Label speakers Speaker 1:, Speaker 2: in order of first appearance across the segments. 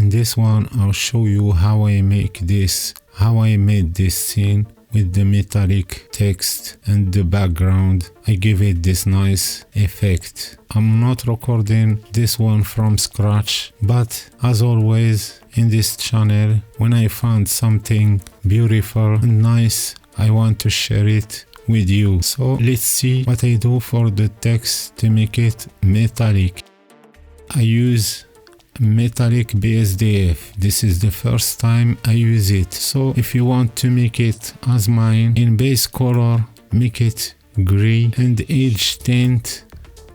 Speaker 1: In this one, I'll show you how I made this scene with the metallic text and the background. I give it this nice effect. I'm not recording this one from scratch, but as always in this channel, when I find something beautiful and nice, I want to share it with you. So let's see what I do for the text to make it metallic. I use Metallic BSDF. This is the first time I use it. So if you want to make it as mine, in base color make it gray, and edge tint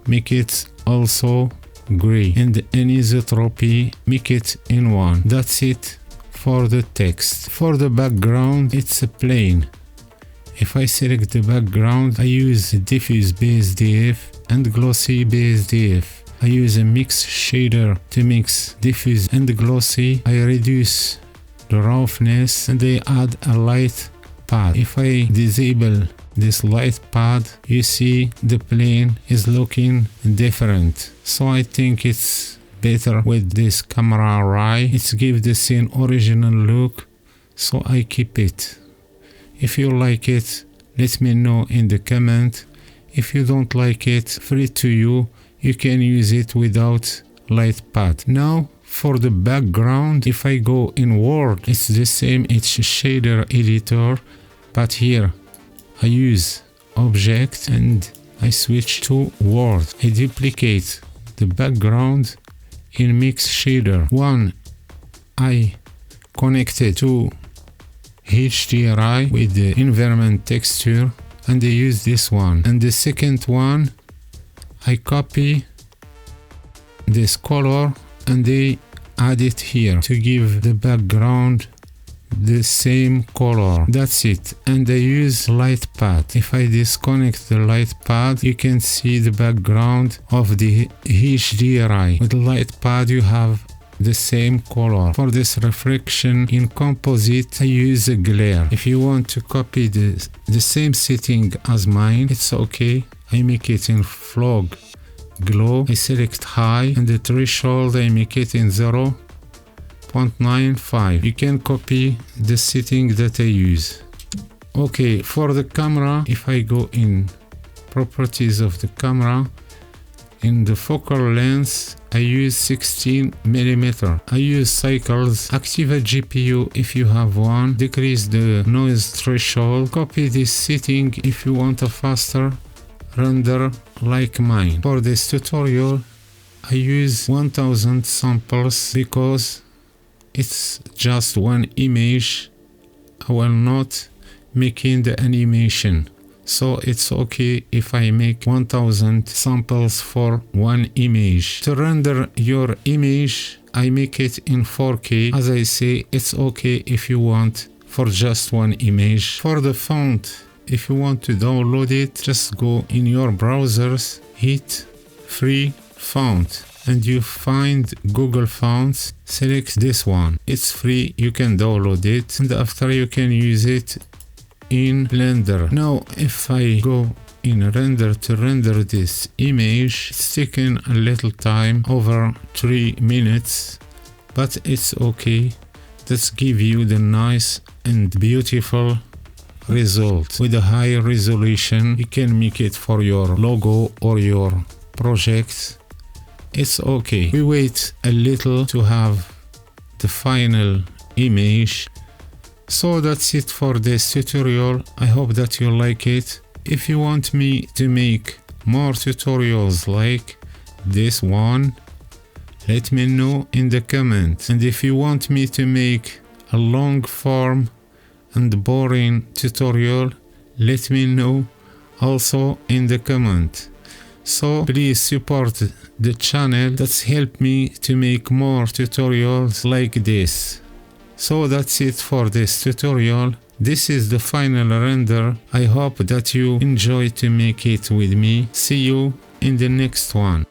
Speaker 1: make it also gray, and anisotropy make it in 1. That's it for the text. For the background, it's a plain. If I select the background, I use diffuse BSDF and glossy BSDF. I use a mix shader to mix diffuse and glossy. I reduce the roughness and I add a light pad. If I disable this light pad, you see the plane is looking different. So I think it's better with this camera array. It gives the scene original look, so I keep it. If you like it, let me know in the comment. If you don't like it, free to you. You can use it without light pad. Now for the background, if I go in Word, it's the same, it's shader editor, but here I use object and I switch to Word. I duplicate the background in mix shader. One I connected to HDRI with the environment texture and I use this one. And the second one, I copy this color and I add it here to give the background the same color. That's it. And I use light pad. If I disconnect the light pad, you can see the background of the HDRI. With the light pad you have the same color. For this reflection in composite, I use a glare. If you want to copy the same setting as mine, it's okay. I make it in fog glow. I select high and the threshold I make it in 0.95. You can copy the setting that I use. Okay, for the camera, if I go in properties of the camera, in the focal length I use 16mm. I use cycles. Activate GPU if you have one. Decrease the noise threshold. Copy this setting if you want a faster render like mine. For this tutorial I use 1000 samples because it's just one image. I will not making the animation, so it's okay if I make 1000 samples for one image. To render your image I make it in 4K. As I say, it's okay if you want for just one image. For the font, if you want to download it, just go in your browsers, hit free font and you find Google Fonts. Select this one. It's free, you can download it and after you can use it in Blender. Now if I go in render to render this image, it's taken a little time, over 3 minutes, but it's okay. Let's give you the nice and beautiful result. With a high resolution you can make it for your logo or your project. It's okay. We wait a little to have the final image. So that's it for this tutorial. I hope that you like it. If you want me to make more tutorials like this one, let me know in the comments. And if you want me to make a long form and boring tutorial, let me know also in the comment. So please support the channel. That's helped me to make more tutorials like this. So that's it for this tutorial. This is the final render. I hope that you enjoy to make it with me. See you in the next one.